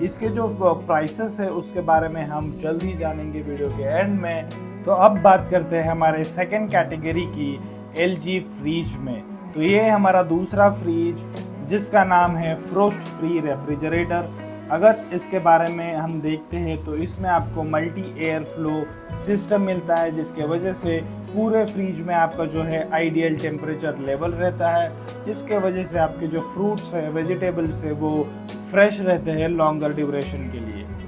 इसके जो प्राइसेस है उसके बारे में हम जल्द ही जानेंगे वीडियो के एंड में। तो अब बात करते हैं हमारे सेकंड कैटेगरी की, LG फ्रिज में। तो ये हमारा दूसरा फ्रिज जिसका नाम है फ्रोस्ट फ्री रेफ्रिजरेटर। अगर इसके बारे में हम देखते हैं तो इसमें आपको मल्टी एयर फ्लो सिस्टम मिलता है, जिसके वजह से पूरे फ्रिज में आपका जो है आइडियल टेम्परेचर लेवल रहता है, जिसके वजह से आपके जो फ्रूट्स है, वेजिटेबल्स है, वो फ्रेश रहते हैं लॉन्गर ड्यूरेशन के लिए।